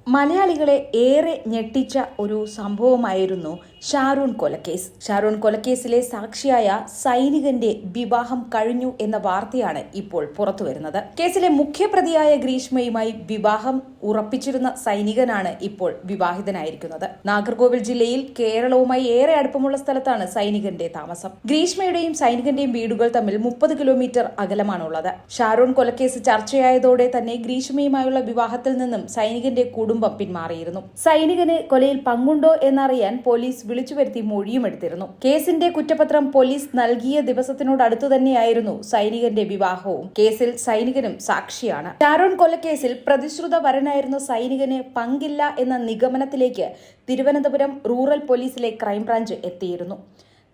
മലയാളികളെ ഏറെ ഞെട്ടിച്ച ഒരു സംഭവമായിരുന്നു ഷാരൂൺ കൊലക്കേസ്. ഷാരൂൺ കൊലക്കേസിലെ സാക്ഷിയായ സൈനികന്റെ വിവാഹം കഴിഞ്ഞു എന്ന വാർത്തയാണ് ഇപ്പോൾ പുറത്തുവരുന്നത്. കേസിലെ മുഖ്യപ്രതിയായ ഗ്രീഷ്മയുമായി വിവാഹം ഉറപ്പിച്ചിരുന്ന സൈനികനാണ് ഇപ്പോൾ വിവാഹിതനായിരിക്കുന്നത്. നാഗർകോവിൽ ജില്ലയിൽ കേരളവുമായി ഏറെ അടുപ്പമുള്ള സ്ഥലത്താണ് സൈനികന്റെ താമസം. ഗ്രീഷ്മയുടെയും സൈനികന്റെയും വീടുകൾ തമ്മിൽ 30 കിലോമീറ്റർ അകലമാണുള്ളത്. ഷാരൂൺ കൊലക്കേസ് ചർച്ചയായതോടെ തന്നെ ഗ്രീഷ്മയുമായുള്ള വിവാഹത്തിൽ നിന്നും സൈനികന്റെ കുടുംബം പിന്മാറിയിരുന്നു. സൈനികന് കൊലയിൽ പങ്കുണ്ടോ എന്നറിയാൻ പോലീസ് വിളിച്ചുവരുത്തി മൊഴിയുമെടുത്തിരുന്നു. കേസിന്റെ കുറ്റപത്രം പോലീസ് നൽകിയ ദിവസത്തിനോടടുത്തു തന്നെയായിരുന്നു സൈനികന്റെ വിവാഹവും. കേസിൽ സൈനികനും സാക്ഷിയാണ്. ഷാരൂൺ കൊലക്കേസിൽ പ്രതിശ്രുത വരനായിരുന്ന സൈനികന് പങ്കില്ല എന്ന നിഗമനത്തിലേക്ക് തിരുവനന്തപുരം റൂറൽ പോലീസിലെ ക്രൈംബ്രാഞ്ച് എത്തിയിരുന്നു.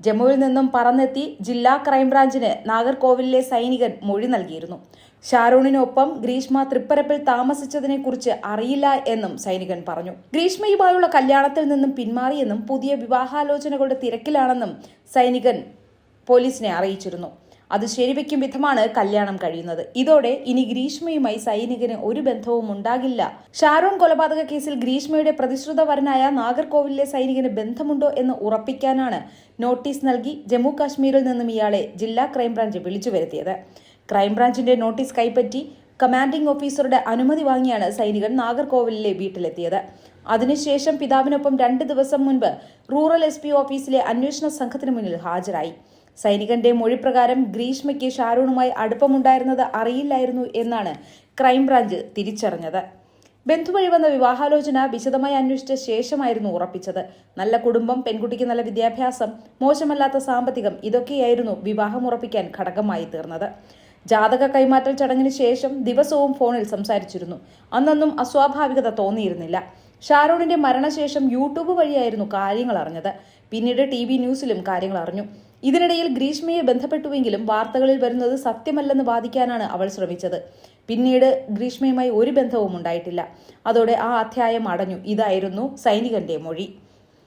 ജമ്മുവിൽ നിന്നും പറന്നെത്തി ജില്ലാ ക്രൈംബ്രാഞ്ചിന് നാഗർകോവിലിലെ സൈനികൻ മൊഴി നൽകിയിരുന്നു. ഷാരൂണിനൊപ്പം ഗ്രീഷ്മ തൃപ്പരപ്പിൽ താമസിച്ചതിനെക്കുറിച്ച് അറിയില്ല എന്നും സൈനികൻ പറഞ്ഞു. ഗ്രീഷ്മയുമായുള്ള കല്യാണത്തിൽ നിന്നും പിന്മാറിയെന്നും പുതിയ വിവാഹാലോചനകളുടെ തിരക്കിലാണെന്നും സൈനികൻ പോലീസിനെ അറിയിച്ചിരുന്നു. അത് ശരിവെക്കും വിധമാണ് കല്യാണം കഴിയുന്നത്. ഇതോടെ ഇനി ഗ്രീഷ്മയുമായി സൈനികന് ഒരു ബന്ധവും ഉണ്ടാകില്ല. ഷാരൂൺ കൊലപാതക കേസിൽ ഗ്രീഷ്മയുടെ പ്രതിശ്രുത വരനായ നാഗർകോവിലിലെ സൈനികന് ബന്ധമുണ്ടോ എന്ന് ഉറപ്പിക്കാനാണ് നോട്ടീസ് നൽകി ജമ്മു കാശ്മീരിൽ നിന്നും ഇയാളെ ജില്ലാ ക്രൈംബ്രാഞ്ച് വിളിച്ചു വരുത്തിയത്. ക്രൈംബ്രാഞ്ചിന്റെ നോട്ടീസ് കൈപ്പറ്റി കമാൻഡിംഗ് ഓഫീസറുടെ അനുമതി വാങ്ങിയാണ് സൈനികൻ നാഗർകോവിലിലെ വീട്ടിലെത്തിയത്. അതിനുശേഷം പിതാവിനൊപ്പം 2 ദിവസം മുൻപ് റൂറൽ SP ഓഫീസിലെ അന്വേഷണ സംഘത്തിന് മുന്നിൽ ഹാജരായി. സൈനികന്റെ മൊഴിപ്രകാരം ഗ്രീഷ്മയ്ക്ക് ഷാരൂണുമായി അടുപ്പമുണ്ടായിരുന്നത് അറിയില്ലായിരുന്നു എന്നാണ് ക്രൈംബ്രാഞ്ച് തിരിച്ചറിഞ്ഞത്. ബന്ധുവഴി വന്ന വിവാഹാലോചന വിശദമായി അന്വേഷിച്ച ശേഷമായിരുന്നു ഉറപ്പിച്ചത്. നല്ല കുടുംബം, പെൺകുട്ടിക്ക് നല്ല വിദ്യാഭ്യാസം, മോശമല്ലാത്ത സാമ്പത്തികം, ഇതൊക്കെയായിരുന്നു വിവാഹം ഉറപ്പിക്കാൻ ഘടകമായി തീർന്നത്. ജാതക കൈമാറ്റൽ ചടങ്ങിന് ശേഷം ദിവസവും ഫോണിൽ സംസാരിച്ചിരുന്നു. അന്നൊന്നും അസ്വാഭാവികത തോന്നിയിരുന്നില്ല. ഷാരൂണിന്റെ മരണശേഷം യൂട്യൂബ് വഴിയായിരുന്നു കാര്യങ്ങൾ അറിഞ്ഞത്. പിന്നീട് TV ന്യൂസിലും കാര്യങ്ങൾ അറിഞ്ഞു. ഇതിനിടയിൽ ഗ്രീഷ്മയെ ബന്ധപ്പെട്ടുവെങ്കിലും വാർത്തകളിൽ വരുന്നത് സത്യമല്ലെന്ന് വാദിക്കാനാണ് അവൾ ശ്രമിച്ചത്. പിന്നീട് ഗ്രീഷ്മയുമായി ഒരു ബന്ധവും ഉണ്ടായിട്ടില്ല. അതോടെ ആ അധ്യായം അടഞ്ഞു. ഇതായിരുന്നു സൈനികന്റെ മൊഴി.